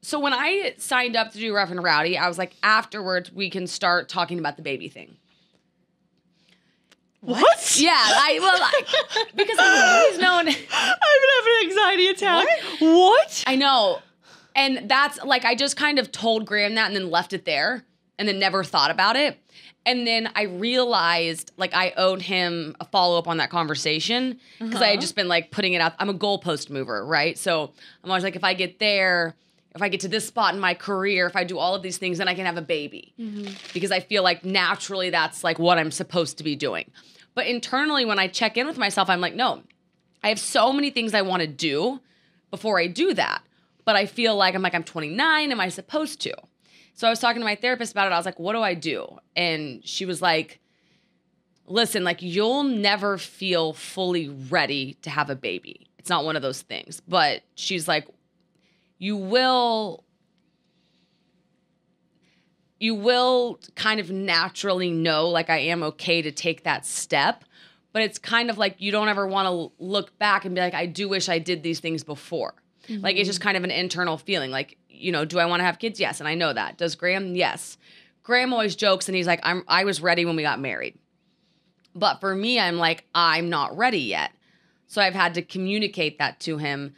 So when I signed up to do Rough and Rowdy, I was like, afterwards, we can start talking about the baby thing. What? Yeah, because I've always known. I'm having an anxiety attack. What? I know. And that's like, I just kind of told Graham that and then left it there and then never thought about it. And then I realized like I owed him a follow-up on that conversation because I had just been like putting it out. I'm a goalpost mover, right? So I'm always like, if I get there, if I get to this spot in my career, if I do all of these things, then I can have a baby. Because I feel like naturally that's like what I'm supposed to be doing. But internally, when I check in with myself, I'm like, no, I have so many things I want to do before I do that. But I feel like I'm 29. Am I supposed to? So I was talking to my therapist about it. I was like, what do I do? And she was like, listen, like you'll never feel fully ready to have a baby. It's not one of those things. But she's like, you will kind of naturally know, like I am okay to take that step, but it's kind of like you don't ever want to look back and be like, I do wish I did these things before. Like it's just kind of an internal feeling. Like, you know, do I want to have kids? Yes, and I know that. Does Graham? Yes. Graham always jokes and he's like, I was ready when we got married. But for me, I'm like, I'm not ready yet. So I've had to communicate that to him.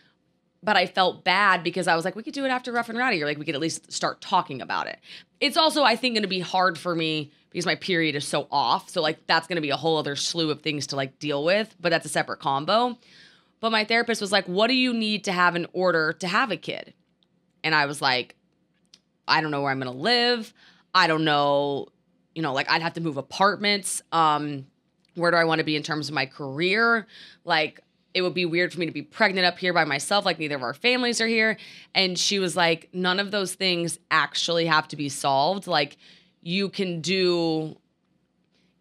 But I felt bad because I was like, we could do it after Rough and Rowdy. Or like we could at least start talking about it. It's also, I think, going to be hard for me because my period is so off. So like that's going to be a whole other slew of things to like deal with. But that's a separate combo. But my therapist was like, what do you need to have in order to have a kid? And I was like, I don't know where I'm going to live. I don't know, you know, like I'd have to move apartments. Where do I want to be in terms of my career? Like, it would be weird for me to be pregnant up here by myself. Like neither of our families are here. And she was like, none of those things actually have to be solved. Like you can do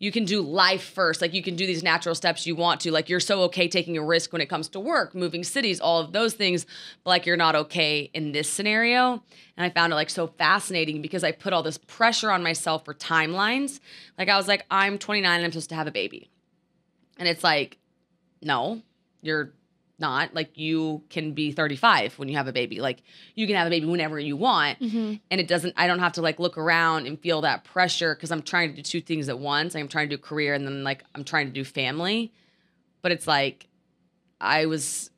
life first. Like you can do these natural steps you want to. Like you're so okay taking a risk when it comes to work, moving cities, all of those things. But like you're not okay in this scenario. And I found it like so fascinating because I put all this pressure on myself for timelines. Like I was like, I'm 29 and I'm supposed to have a baby. And it's like, no. You're not. Like, you can be 35 when you have a baby. Like, you can have a baby whenever you want. And I don't have to, like, look around and feel that pressure because I'm trying to do two things at once. I'm trying to do career and then, like, I'm trying to do family. But it's like, I was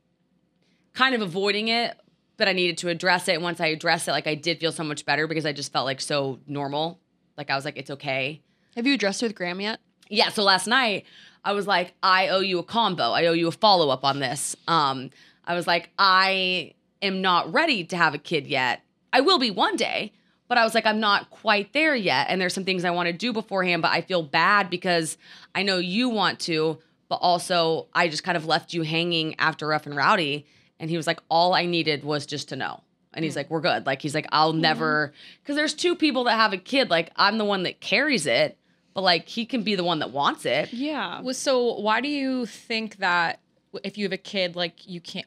kind of avoiding it, but I needed to address it. And once I addressed it, like, I did feel so much better because I just felt, like, so normal. Like, I was like, it's okay. Have you addressed it with Graham yet? Yeah, so last night, I was like, I owe you a combo. I owe you a follow-up on this. I was like, I am not ready to have a kid yet. I will be one day, but I was like, I'm not quite there yet. And there's some things I want to do beforehand, but I feel bad because I know you want to, but also I just kind of left you hanging after Rough and Rowdy. And he was like, all I needed was just to know. And he's like, we're good. Like, he's like, I'll never, because there's two people that have a kid. Like, I'm the one that carries it. But, like, he can be the one that wants it. Yeah. So why do you think that if you have a kid, like, you can't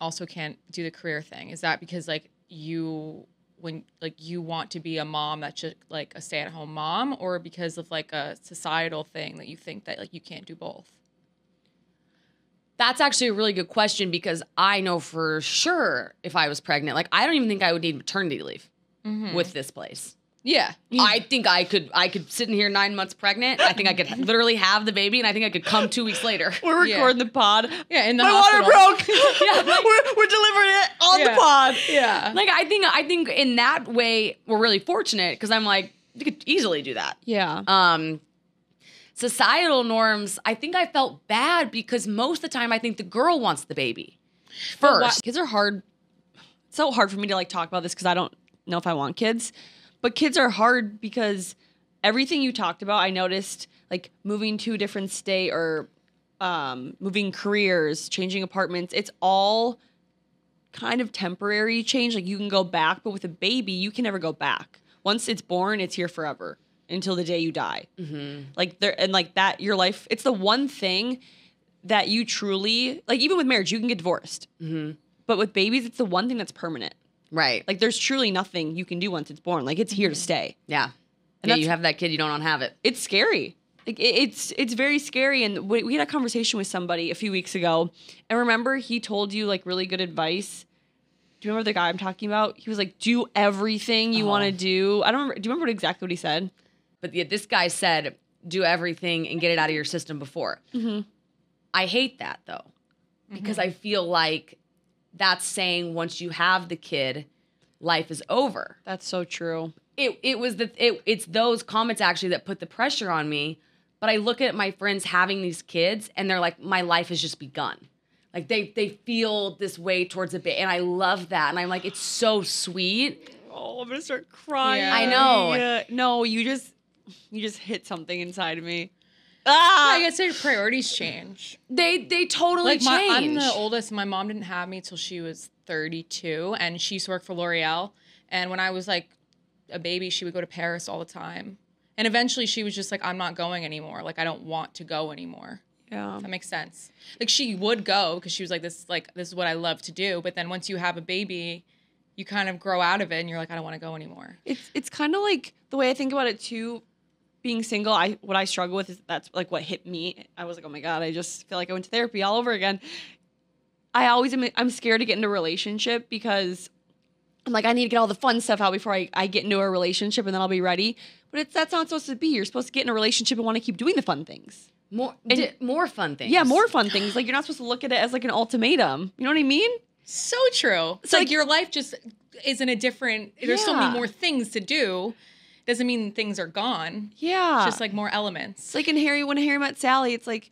do the career thing? Is that because, like, you want to be a mom that's just, like, a stay-at-home mom? Or because of, like, a societal thing that you think that, like, you can't do both? That's actually a really good question because I know for sure if I was pregnant, like, I don't even think I would need maternity leave with this place. Yeah. I think I could sit in here 9 months pregnant. I think I could literally have the baby, and I think I could come 2 weeks later. We're recording the pod. Yeah, in the My hospital. water broke. we're delivering it on the pod. Yeah. Like, I think in that way, we're really fortunate because I'm like, you could easily do that. Yeah. Societal norms, I think I felt bad because most of the time I think the girl wants the baby first. Kids are hard. It's so hard for me to, like, talk about this because I don't know if I want kids. But kids are hard because everything you talked about, I noticed, like, moving to a different state or moving careers, changing apartments, it's all kind of temporary change. Like, you can go back, but with a baby, you can never go back. Once it's born, it's here forever until the day you die. Like, that, your life, it's the one thing that you truly, like, even with marriage, you can get divorced. But with babies, it's the one thing that's permanent. Right. Like, there's truly nothing you can do once it's born. Like, it's here to stay. Yeah. And you have that kid, you don't have it. It's scary. Like, it's very scary. And we had a conversation with somebody a few weeks ago. And remember, he told you, like, really good advice. Do you remember the guy I'm talking about? He was like, do everything you want to do. I don't remember. Do you remember exactly what he said? But yeah, this guy said, do everything and get it out of your system before. Mm-hmm. I hate that though, because I feel like that's saying once you have the kid, life is over. That's so true. It's those comments actually that put the pressure on me. But I look at my friends having these kids and they're like, my life has just begun. Like they feel this way towards a bit. And I love that. And I'm like, it's so sweet. Oh, I'm going to start crying. Yeah. I know. Yeah. No, you just hit something inside of me. Ah! I guess their priorities change. They totally Like change. I'm the oldest. My mom didn't have me till she was 32, and she used to work for L'Oreal. And when I was like a baby, she would go to Paris all the time. And eventually, she was just like, "I'm not going anymore. Like I don't want to go anymore." Yeah. That makes sense. Like she would go because she was like, "This is what I love to do." But then once you have a baby, you kind of grow out of it, and you're like, "I don't want to go anymore." It's kind of like the way I think about it too. Being single, what I struggle with is that's like what hit me. I was like, oh my God, I just feel like I went to therapy all over again. I'm scared to get into a relationship because I'm like, I need to get all the fun stuff out before I get into a relationship and then I'll be ready. But that's not supposed to be. You're supposed to get in a relationship and want to keep doing the fun things. more fun things. Yeah, more fun things. Like you're not supposed to look at it as like an ultimatum. You know what I mean? So true. It's So, like like- your life just is in a different. There's so many Yeah. more things to do. Doesn't mean things are gone. Yeah. It's just like more elements. It's like when Harry met Sally, it's like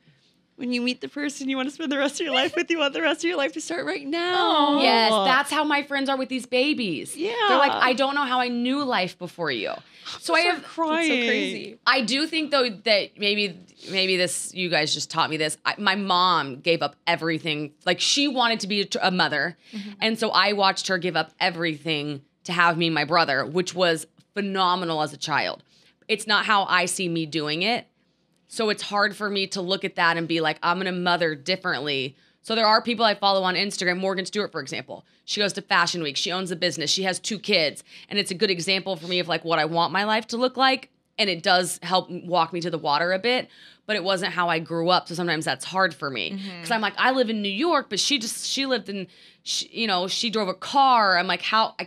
when you meet the person you want to spend the rest of your life with, you want the rest of your life to start right now. Yes, that's how my friends are with these babies. Yeah. They're like, I don't know how I knew life before you. So I have crying. It's so crazy. I do think though that maybe this you guys just taught me this. My mom gave up everything. Like she wanted to be a mother, and so I watched her give up everything to have me and my brother, which was phenomenal as a child. It's not how I see me doing it. So it's hard for me to look at that and be like, I'm going to mother differently. So there are people I follow on Instagram, Morgan Stewart, for example. She goes to Fashion Week. She owns a business. She has 2 kids. And it's a good example for me of like what I want my life to look like. And it does help walk me to the water a bit. But it wasn't how I grew up. So sometimes that's hard for me. Because I'm like, I live in New York, but she lived in, she drove a car. I'm like,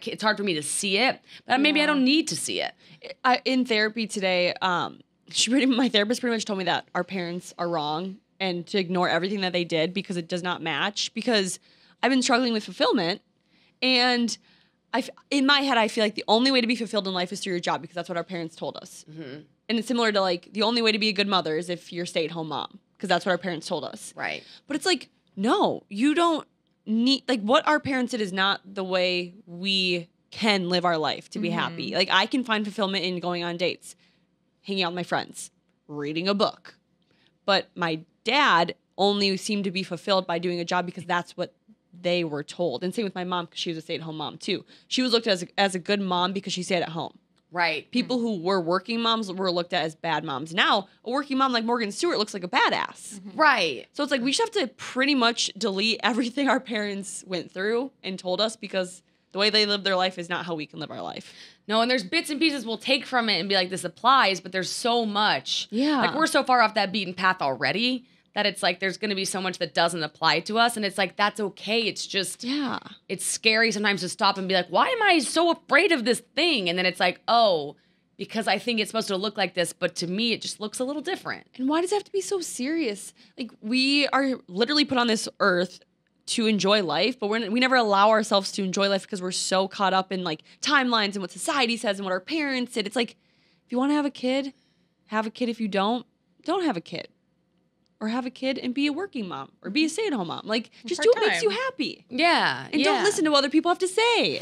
it's hard for me to see it. But maybe I don't need to see it. In therapy today, my therapist pretty much told me that our parents are wrong and to ignore everything that they did because it does not match. Because I've been struggling with fulfillment, and in my head, I feel like the only way to be fulfilled in life is through your job because that's what our parents told us. Mm-hmm. And it's similar to like the only way to be a good mother is if you're a stay-at-home mom because that's what our parents told us. Right. But it's like, no, you don't need, like what our parents did is not the way we can live our life to be happy. Like I can find fulfillment in going on dates, hanging out with my friends, reading a book. But my dad only seemed to be fulfilled by doing a job because that's what they were told. And same with my mom because she was a stay-at-home mom too. She was looked at as a good mom because she stayed at home. Right. People who were working moms were looked at as bad moms. Now, a working mom like Morgan Stewart looks like a badass. Right. So it's like we just have to pretty much delete everything our parents went through and told us because the way they live their life is not how we can live our life. No, and there's bits and pieces we'll take from it and be like, this applies, but there's so much. Yeah. Like we're so far off that beaten path already that it's like there's going to be so much that doesn't apply to us. And it's like, that's okay. It's just, it's scary sometimes to stop and be like, why am I so afraid of this thing? And then it's like, oh, because I think it's supposed to look like this, but to me, it just looks a little different. And why does it have to be so serious? Like we are literally put on this earth to enjoy life, but we never allow ourselves to enjoy life because we're so caught up in like timelines and what society says and what our parents said. It's like, if you want to have a kid, have a kid. If you don't have a kid. Or have a kid and be a working mom or be a stay-at-home mom. Like, just do what makes you happy. Yeah. And don't listen to what other people have to say.